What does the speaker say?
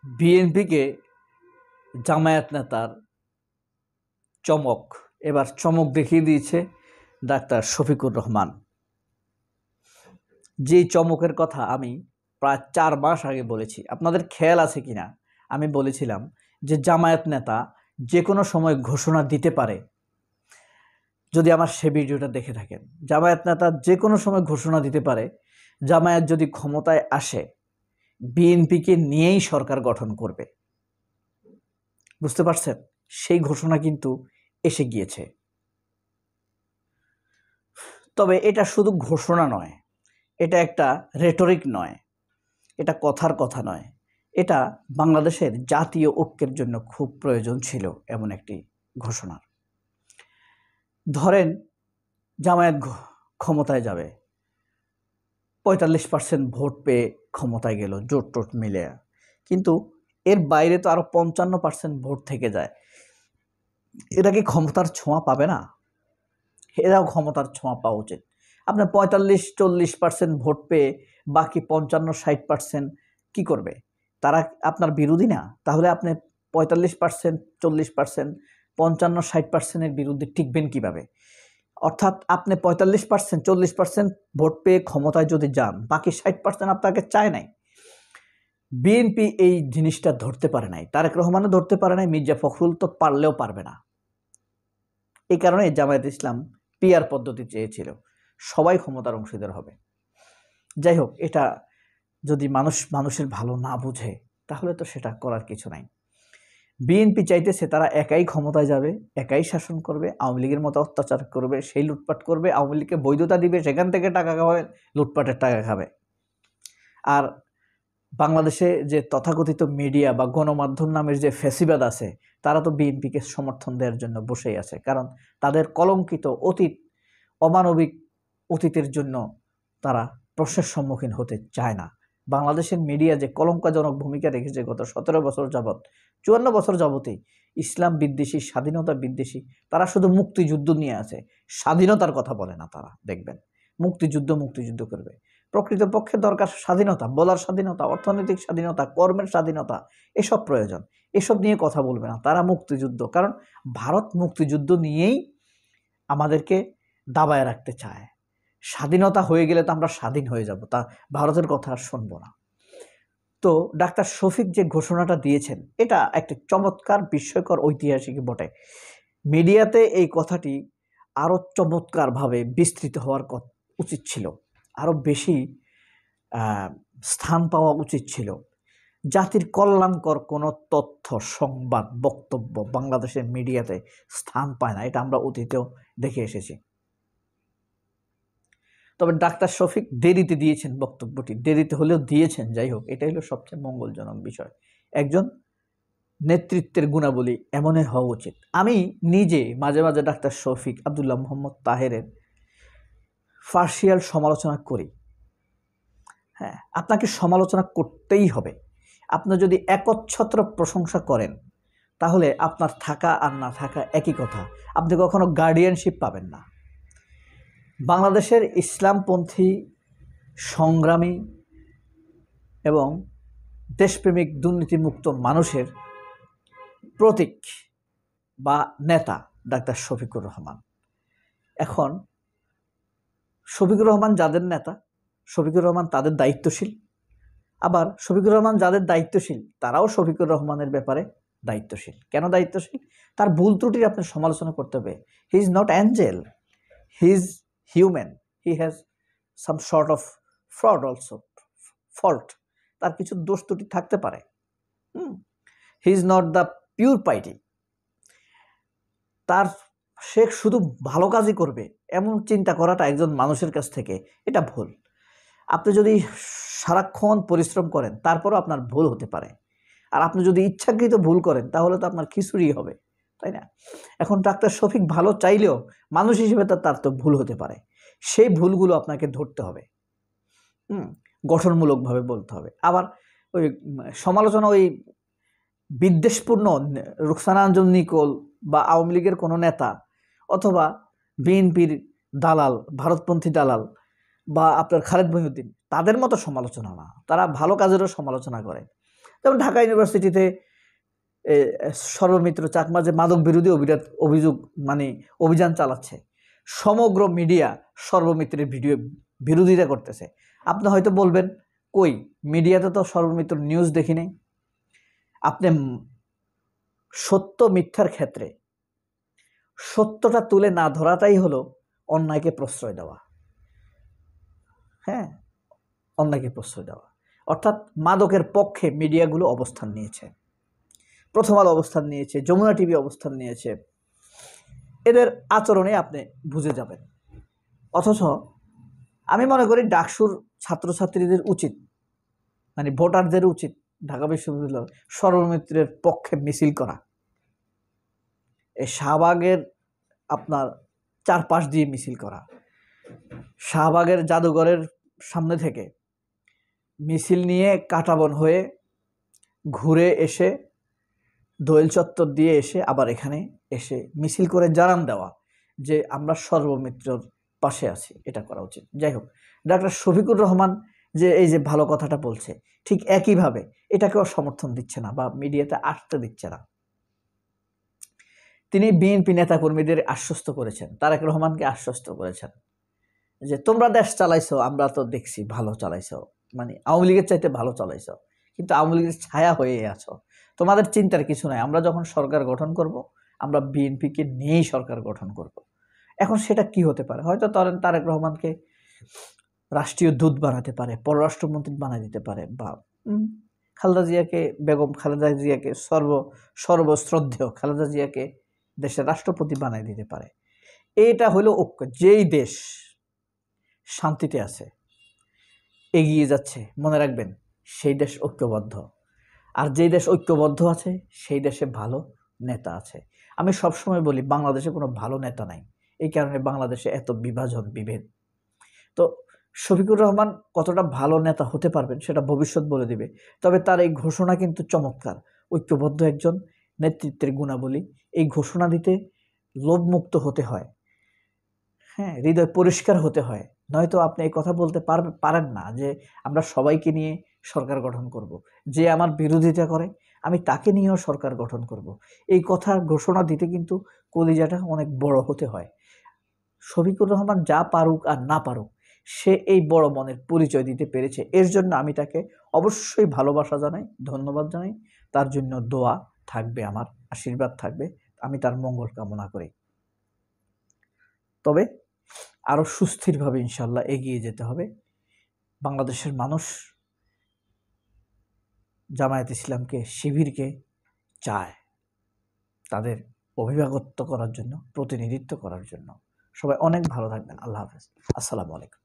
বিএনপিকে জামায়াত নেতার চমক, এবার চমক দেখিয়ে দিয়েছে ডাক্তার শফিকুর রহমান। যেই চমকের কথা আমি প্রায় 4 মাস আগে বলেছি, আপনাদের খেয়াল আছে কিনা, আমি বলেছিলাম যে জামায়াত নেতা যে কোনো সময় ঘোষণা দিতে পারে। যদি আমার সে ভিডিওটা দেখে থাকেন, জামায়াত নেতা যে কোনো সময় ঘোষণা দিতে পারে জামায়াত যদি ক্ষমতায় আসে বিএনপিকে নিয়েই সরকার গঠন করবে। বুঝতে পারছেন? সেই ঘোষণা কিন্তু এসে গিয়েছে। তবে এটা শুধু ঘোষণা নয়, এটা একটা রেটরিক নয়, এটা কথার কথা নয়, এটা বাংলাদেশের জাতীয় ঐক্যের জন্য খুব প্রয়োজন ছিল এমন একটি ঘোষণা। ধরেন জামায়াত ক্ষমতায় যাবে, 45% ভোট পেয়ে ক্ষমতায় গেল জোট টোট মিলে, কিন্তু এর বাইরে তো আরো 55% ভোট থেকে যায়। এরা কি ক্ষমতার ছোঁয়া পাবে না? এরাও ক্ষমতার ছোঁয়া পাওয়া উচিত। আপনার 45-40% ভোট পেয়ে বাকি 55-60% কি করবে? তারা আপনার বিরোধী না? তাহলে আপনি 45%, 40%, 55-60%-এর বিরুদ্ধে টিকবেন কিভাবে? অর্থাৎ আপনি 45%, 40% ভোট পেয়ে ক্ষমতায় যদি যান, বাকি 60% আপনাকে চায় নাই। বিএনপি এই জিনিসটা ধরতে পারে নাই, তারেক রহমানও ধরতে পারে নাই, মির্জা ফখরুল তো পারলেও পারবে না। এই কারণে জামায়াত ইসলাম পিআর পদ্ধতি চেয়েছিল, সবাই ক্ষমতার অংশীদার হবে। যাই হোক, এটা যদি মানুষের ভালো না বুঝে তাহলে তো সেটা করার কিছু নাই। বিএনপি চাইতেছে তারা একাই ক্ষমতায় যাবে, একাই শাসন করবে, আওয়ামী লীগের মতো অত্যাচার করবে, সেই লুটপাট করবে, আওয়ামী লীগকে বৈধতা দিবে, সেখান থেকে টাকা খাবে, লুটপাটের টাকা খাবে। আর বাংলাদেশে যে তথাকথিত মিডিয়া বা গণমাধ্যম নামের যে ফ্যাসিবাদ আছে, তারা তো বিএনপিকে সমর্থন দেওয়ার জন্য বসেই আছে, কারণ তাদের কলঙ্কিত অতীত, অমানবিক অতীতের জন্য তারা প্রশ্নের সম্মুখীন হতে চায় না। বাংলাদেশের মিডিয়া যে কলঙ্কজনক ভূমিকা রেখেছে গত 17 বছর যাবৎ, 54 বছর যাবতই, ইসলাম বিদ্বেষী, স্বাধীনতা বিদ্বেষী, তারা শুধু মুক্তিযুদ্ধ নিয়ে আছে, স্বাধীনতার কথা বলে না। তারা দেখবেন মুক্তিযুদ্ধ করবে। প্রকৃতপক্ষে দরকার স্বাধীনতা, বলার স্বাধীনতা, অর্থনৈতিক স্বাধীনতা, কর্মের স্বাধীনতা, এসব প্রয়োজন। এসব নিয়ে কথা বলবে না তারা, মুক্তিযুদ্ধ। কারণ ভারত মুক্তিযুদ্ধ নিয়েই আমাদেরকে দাবায় রাখতে চায়। স্বাধীনতা হয়ে গেলে তো আমরা স্বাধীন হয়ে যাব, তা ভারতের কথা আর শুনবো না। তো ডাক্তার শফিক যে ঘোষণাটা দিয়েছেন, এটা একটা চমৎকার, বিস্ময়কর, ঐতিহাসিক বটে। মিডিয়াতে এই কথাটি আরো চমৎকারভাবে বিস্তৃত হওয়ার উচিত ছিল, আরো বেশি স্থান পাওয়া উচিত ছিল। জাতির কল্যাণকর কোনো তথ্য, সংবাদ, বক্তব্য বাংলাদেশের মিডিয়াতে স্থান পায় না, এটা আমরা অতীতেও দেখে এসেছি। তবে ডাক্তার শফিক দেরিতে দিয়েছেন বক্তব্যটি, দেরিতে হলেও দিয়েছেন। যাই হোক, এটাই হলো সবচেয়ে মঙ্গলজনক বিষয়। একজন নেতৃত্বের গুণাবলী এমনই হওয়া উচিত। আমি নিজে মাঝে মাঝে ডাক্তার শফিক, আব্দুল্লাহ মোহাম্মদ তাহেরের পার্সিয়াল সমালোচনা করি। হ্যাঁ, আপনাকে সমালোচনা করতেই হবে। আপনি যদি একচ্ছত্র প্রশংসা করেন তাহলে আপনার থাকা আর না থাকা একই কথা, আপনি কখনো গার্ডিয়ানশিপ পাবেন না। বাংলাদেশের ইসলামপন্থী সংগ্রামী এবং দেশপ্রেমিক দুর্নীতিমুক্ত মানুষের প্রতীক বা নেতা ডাক্তার শফিকুর রহমান। এখন শফিকুর রহমান যাদের নেতা, শফিকুর রহমান তাদের দায়িত্বশীল, আবার শফিকুর রহমান যাদের দায়িত্বশীল তারাও শফিকুর রহমানের ব্যাপারে দায়িত্বশীল। কেন দায়িত্বশীল? তার ভুল ত্রুটির আপনি সমালোচনা করতে হবে। He is not Angel, he is human, he has some short of fraud also, fault, তার কিছু দোষ ত্রুটি থাকতে পারে। He is not the pure পাইটি। সে শুধু ভালো কাজই করবে এমন চিন্তা করাটা একজন মানুষের কাছ থেকে এটা ভুল। আপনি যদি সারাক্ষণ পরিশ্রম করেন তারপরও আপনার ভুল হতে পারে, আর আপনি যদি ইচ্ছাকৃত ভুল করেন তাহলে তো আপনার খিচুড়ি হবে, তাই না? এখন ডাক্তার শফিক ভালো চাইলেও মানুষ হিসেবে তার তো ভুল হতে পারে। সেই ভুলগুলো আপনাকে ধরতে হবে, গঠনমূলকভাবে বলতে হবে। আবার ওই সমালোচনা, ওই বিদ্বেষপূর্ণ রুকসানা আঞ্জুম নিকোল বা আওয়ামী লীগের কোনো নেতা অথবা বিএনপির দালাল, ভারতপন্থী দালাল বা আপনার খালেদ মহিউদ্দিন, তাদের মতো সমালোচনা না। তারা ভালো কাজেরও সমালোচনা করে, যেমন ঢাকা ইউনিভার্সিটিতে সর্বমিত্র চাকমা যে মাদক বিরোধী অভিযান চালাচ্ছে, সমগ্র মিডিয়া সর্বমিত্রের বিরোধিতা করতেছে। আপনি হয়তো বলবেন, কই মিডিয়াতে তো সর্বমিত্র নিউজ দেখি নাই। আপনি সত্য মিথ্যার ক্ষেত্রে সত্যটা তুলে না ধরাটাই হলো অন্যায়কে প্রশ্রয় দেওয়া। হ্যাঁ, অন্যায়কে প্রশ্রয় দেওয়া, অর্থাৎ মাদকের পক্ষে মিডিয়াগুলো অবস্থান নিয়েছে, প্রথম আলো অবস্থান নিয়েছে, যমুনা টিভি অবস্থান নিয়েছে। এদের আচরণে আপনি বুঝে যাবেন। অথচ আমি মনে করি ডাকসুর ছাত্রছাত্রীদের উচিত, মানে ভোটারদের উচিত ঢাকা বিশ্ববিদ্যালয় সর্বমিত্রের পক্ষে মিছিল করা। এই শাহবাগের আপনার চারপাশ দিয়ে মিছিল করা, শাহবাগের জাদুঘরের সামনে থেকে মিছিল নিয়ে কাঁটাবন হয়ে ঘুরে এসে দোয়েল চত্বর দিয়ে এসে আবার এখানে এসে মিছিল করে জানান দেওয়া যে আমরা সর্বমিত্রর পাশে আছি, এটা করা উচিত। যাই হোক, ডাক্তার শফিকুর রহমান যে এই যে ভালো কথাটা বলছে, ঠিক একইভাবে এটাকেও সমর্থন দিচ্ছে না বা মিডিয়াতে আসতে দিচ্ছে না। তিনি বিএনপি নেতাকর্মীদের আশ্বস্ত করেছেন, তারেক রহমানকে আশ্বস্ত করেছেন যে তোমরা দেশ চালাইছো, আমরা তো দেখছি ভালো চালাইছো, মানে আওয়ামী লীগের চাইতে ভালো চালাইছো, কিন্তু আওয়ামী লীগের ছায়া হয়ে আছো, তোমাদের চিন্তার কিছু নাই। আমরা যখন সরকার গঠন করব, আমরা বিএনপিকে নিয়েই সরকার গঠন করব। এখন সেটা কি হতে পারে? হয়তো তারেক রহমানকে রাষ্ট্রীয় দূত বানাতে পারে, পররাষ্ট্রমন্ত্রী বানিয়ে দিতে পারে, বা খালেদা জিয়াকে, বেগম খালেদা জিয়াকে, সর্বশ্রদ্ধেয় খালেদা জিয়াকে দেশের রাষ্ট্রপতি বানিয়ে দিতে পারে। এটা হলো ঐক্য। যেই দেশ শান্তিতে আছে, এগিয়ে যাচ্ছে, মনে রাখবেন সেই দেশ ঐক্যবদ্ধ। আর যেই দেশ ঐক্যবদ্ধ আছে সেই দেশে ভালো নেতা আছে। আমি সবসময় বলি বাংলাদেশে কোনো ভালো নেতা নাই, এই কারণে বাংলাদেশে এত বিভাজন, বিভেদ। তো শফিকুর রহমান কতটা ভালো নেতা হতে পারবেন সেটা ভবিষ্যৎ বলে দিবে। তবে তার এই ঘোষণা কিন্তু চমৎকার। ঐক্যবদ্ধ একজন নেতৃত্বের গুণাবলী। এই ঘোষণা দিতে লোভমুক্ত হতে হয়, হ্যাঁ, হৃদয় পরিষ্কার হতে হয়, নয়তো আপনি এই কথা বলতে পারেন না যে আমরা সবাইকে নিয়ে সরকার গঠন করব, যে আমার বিরোধিতা করে আমি তাকে নিয়েও সরকার গঠন করব। এই কথার ঘোষণা দিতে কিন্তু কলিজাটা অনেক বড় হতে হয়। শফিকুর রহমান যা পারুক আর না পারুক, সে এই বড় মনের পরিচয় দিতে পেরেছে। এর জন্য আমি তাকে অবশ্যই ভালোবাসা জানাই, ধন্যবাদ জানাই। তার জন্য দোয়া থাকবে, আমার আশীর্বাদ থাকবে, আমি তার মঙ্গল কামনা করি। তবে আরও সুস্থিরভাবে ইনশাল্লাহ এগিয়ে যেতে হবে। বাংলাদেশের মানুষ জামায়াত ইসলামকে, শিবিরকে চায় তাদের অভিভাবকত্ব করার জন্য, প্রতিনিধিত্ব করার জন্য। সবাই অনেক ভালো থাকবেন। আল্লাহ হাফেজ। আসসালামু আলাইকুম।